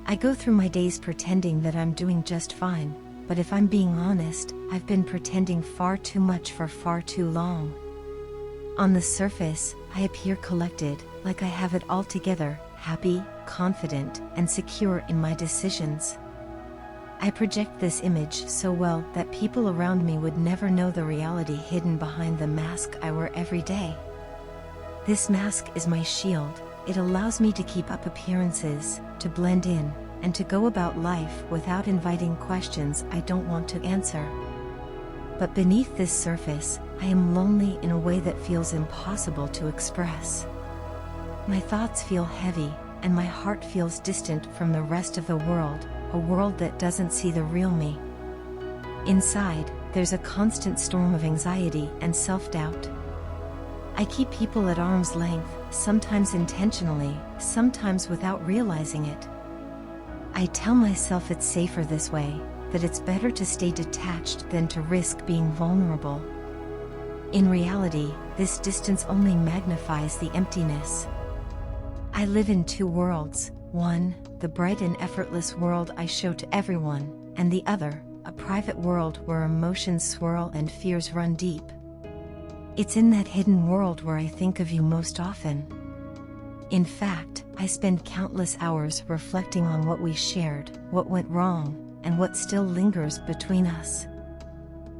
I go through my days pretending that I'm doing just fine, but if I'm being honest, I've been pretending far too much for far too long. On the surface, I appear collected, like I have it all together, happy, confident, and secure in my decisions. I project this image so well that people around me would never know the reality hidden behind the mask I wear every day. This mask is my shield. It allows me to keep up appearances, to blend in, and to go about life without inviting questions I don't want to answer. But beneath this surface, I am lonely in a way that feels impossible to express. My thoughts feel heavy, and my heart feels distant from the rest of the world, a world that doesn't see the real me. Inside, there's a constant storm of anxiety and self-doubt. I keep people at arm's length, sometimes intentionally, sometimes without realizing it. I tell myself it's safer this way, that it's better to stay detached than to risk being vulnerable. In reality, this distance only magnifies the emptiness. I live in two worlds, one, the bright and effortless world I show to everyone, and the other, a private world where emotions swirl and fears run deep. It's in that hidden world where I think of you most often. In fact, I spend countless hours reflecting on what we shared, what went wrong, and what still lingers between us.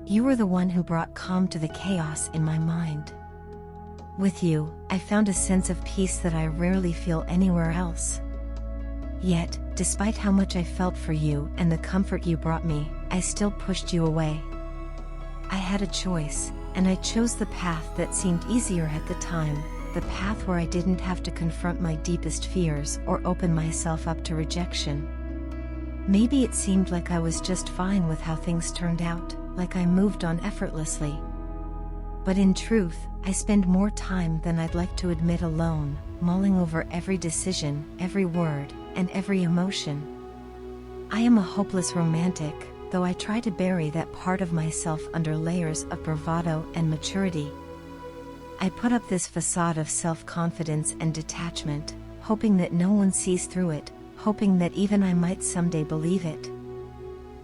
You were the one who brought calm to the chaos in my mind. With you, I found a sense of peace that I rarely feel anywhere else. Yet, despite how much I felt for you and the comfort you brought me, I still pushed you away. I had a choice, and I chose the path that seemed easier at the time, the path where I didn't have to confront my deepest fears or open myself up to rejection. Maybe it seemed like I was just fine with how things turned out, like I moved on effortlessly. But in truth, I spend more time than I'd like to admit alone, mulling over every decision, every word, and every emotion. I am a hopeless romantic, though I try to bury that part of myself under layers of bravado and maturity. I put up this facade of self-confidence and detachment, hoping that no one sees through it, hoping that even I might someday believe it.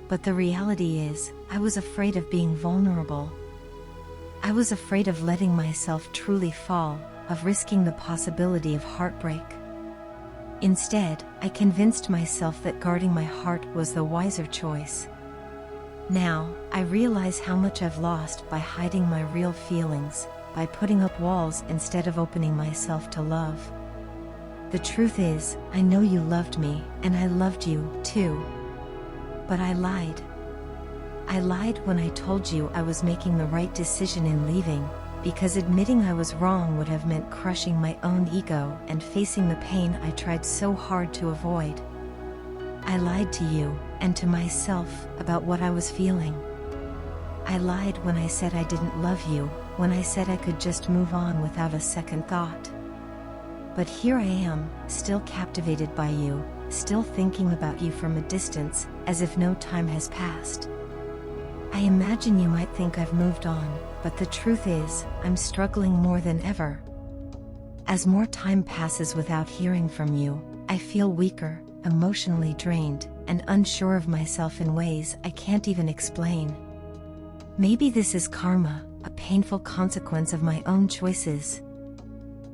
But the reality is, I was afraid of being vulnerable. I was afraid of letting myself truly fall, of risking the possibility of heartbreak. Instead, I convinced myself that guarding my heart was the wiser choice. Now, I realize how much I've lost by hiding my real feelings, by putting up walls instead of opening myself to love. The truth is, I know you loved me, and I loved you, too. But I lied. I lied when I told you I was making the right decision in leaving, because admitting I was wrong would have meant crushing my own ego and facing the pain I tried so hard to avoid. I lied to you, and to myself, about what I was feeling. I lied when I said I didn't love you, when I said I could just move on without a second thought. But here I am, still captivated by you, still thinking about you from a distance, as if no time has passed. I imagine you might think I've moved on, but the truth is, I'm struggling more than ever. As more time passes without hearing from you, I feel weaker, emotionally drained, and unsure of myself in ways I can't even explain. Maybe this is karma, a painful consequence of my own choices.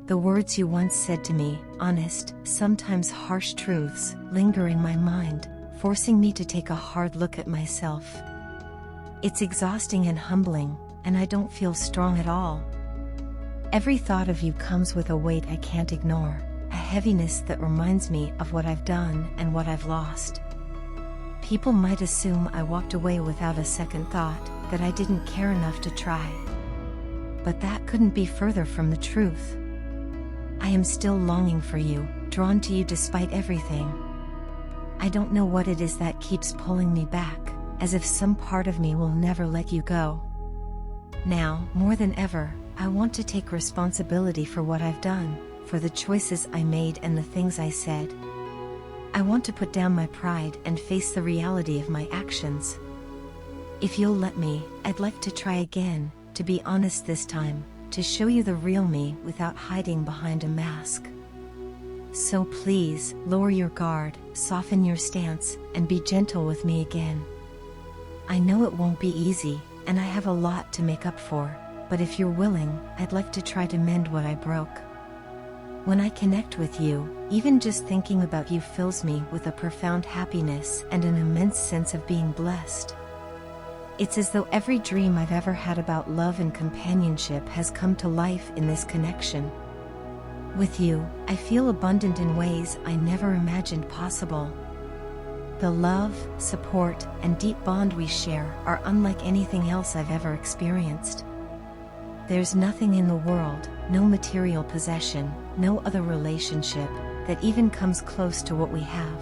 The words you once said to me, honest, sometimes harsh truths, linger in my mind, forcing me to take a hard look at myself. It's exhausting and humbling, and I don't feel strong at all. Every thought of you comes with a weight I can't ignore, a heaviness that reminds me of what I've done and what I've lost. People might assume I walked away without a second thought, that I didn't care enough to try. But that couldn't be further from the truth. I am still longing for you, drawn to you despite everything. I don't know what it is that keeps pulling me back, as if some part of me will never let you go. Now, more than ever, I want to take responsibility for what I've done, for the choices I made and the things I said. I want to put down my pride and face the reality of my actions. If you'll let me, I'd like to try again, to be honest this time, to show you the real me without hiding behind a mask. So please, lower your guard, soften your stance, and be gentle with me again. I know it won't be easy, and I have a lot to make up for, but if you're willing, I'd like to try to mend what I broke. When I connect with you, even just thinking about you fills me with a profound happiness and an immense sense of being blessed. It's as though every dream I've ever had about love and companionship has come to life in this connection. With you, I feel abundant in ways I never imagined possible. The love, support, and deep bond we share are unlike anything else I've ever experienced. There's nothing in the world, no material possession, no other relationship, that even comes close to what we have.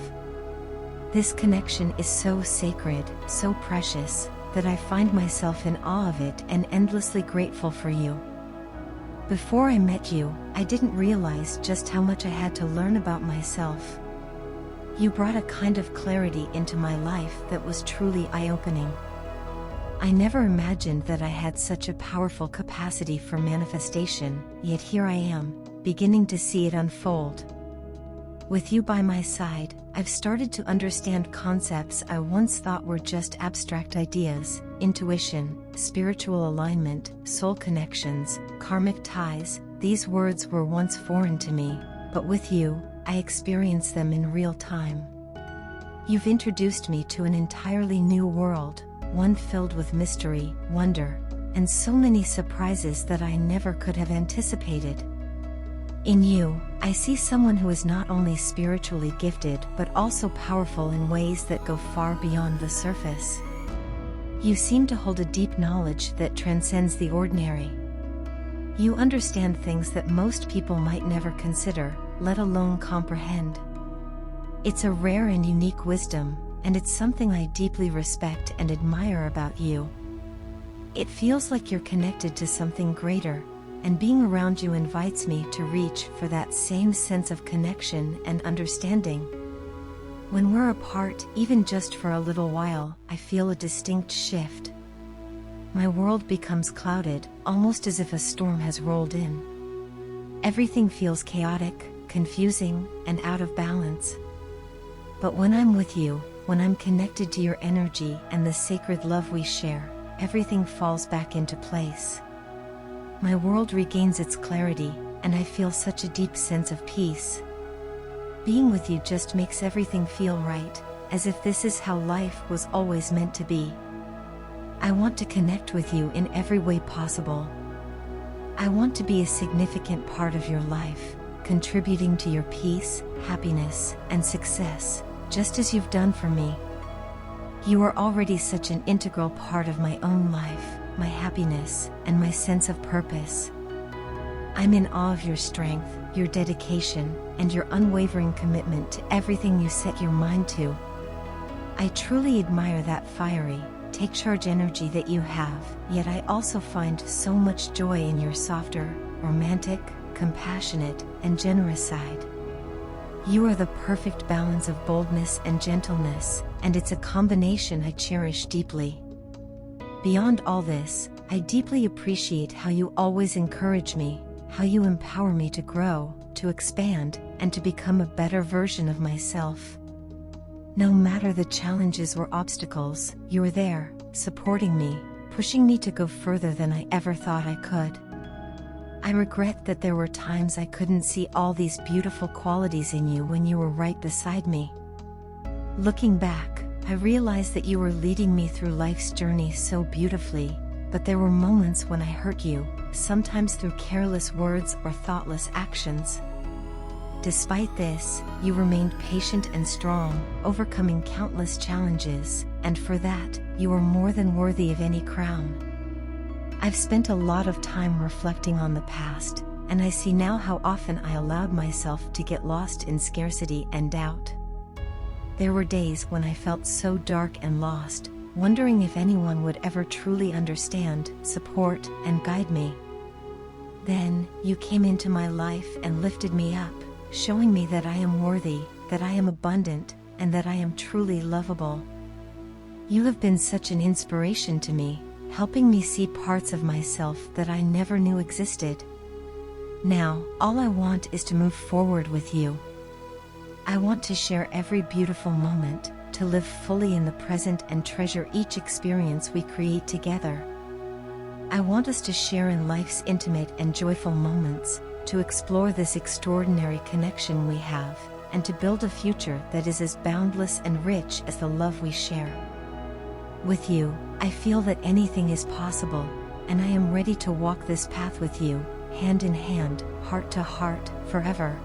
This connection is so sacred, so precious, that I find myself in awe of it and endlessly grateful for you. Before I met you, I didn't realize just how much I had to learn about myself. You brought a kind of clarity into my life that was truly eye-opening. I never imagined that I had such a powerful capacity for manifestation, yet here I am, beginning to see it unfold. With you by my side, I've started to understand concepts I once thought were just abstract ideas: intuition, spiritual alignment, soul connections, karmic ties. These words were once foreign to me, but with you, I experience them in real time. You've introduced me to an entirely new world, one filled with mystery, wonder, and so many surprises that I never could have anticipated. In you, I see someone who is not only spiritually gifted but also powerful in ways that go far beyond the surface. You seem to hold a deep knowledge that transcends the ordinary. You understand things that most people might never consider, let alone comprehend. It's a rare and unique wisdom, and it's something I deeply respect and admire about you. It feels like you're connected to something greater, and being around you invites me to reach for that same sense of connection and understanding. When we're apart, even just for a little while, I feel a distinct shift. My world becomes clouded, almost as if a storm has rolled in. Everything feels chaotic, confusing, and out of balance. But when I'm with you, when I'm connected to your energy and the sacred love we share, everything falls back into place. My world regains its clarity, and I feel such a deep sense of peace. Being with you just makes everything feel right, as if this is how life was always meant to be. I want to connect with you in every way possible. I want to be a significant part of your life, contributing to your peace, happiness, and success, just as you've done for me. You are already such an integral part of my own life, my happiness, and my sense of purpose. I'm in awe of your strength, your dedication, and your unwavering commitment to everything you set your mind to. I truly admire that fiery, take charge energy that you have, yet I also find so much joy in your softer, romantic, compassionate, and generous side. You are the perfect balance of boldness and gentleness, and it's a combination I cherish deeply. Beyond all this, I deeply appreciate how you always encourage me, how you empower me to grow, to expand, and to become a better version of myself. No matter the challenges or obstacles, you're there, supporting me, pushing me to go further than I ever thought I could. I regret that there were times I couldn't see all these beautiful qualities in you when you were right beside me. Looking back, I realized that you were leading me through life's journey so beautifully, but there were moments when I hurt you, sometimes through careless words or thoughtless actions. Despite this, you remained patient and strong, overcoming countless challenges, and for that, you are more than worthy of any crown. I've spent a lot of time reflecting on the past, and I see now how often I allowed myself to get lost in scarcity and doubt. There were days when I felt so dark and lost, wondering if anyone would ever truly understand, support, and guide me. Then, you came into my life and lifted me up, showing me that I am worthy, that I am abundant, and that I am truly lovable. You have been such an inspiration to me, helping me see parts of myself that I never knew existed. Now, all I want is to move forward with you, I want to share every beautiful moment, to live fully in the present and treasure each experience we create together. I want us to share in life's intimate and joyful moments, to explore this extraordinary connection we have, and to build a future that is as boundless and rich as the love we share. With you, I feel that anything is possible, and I am ready to walk this path with you, hand in hand, heart to heart, forever.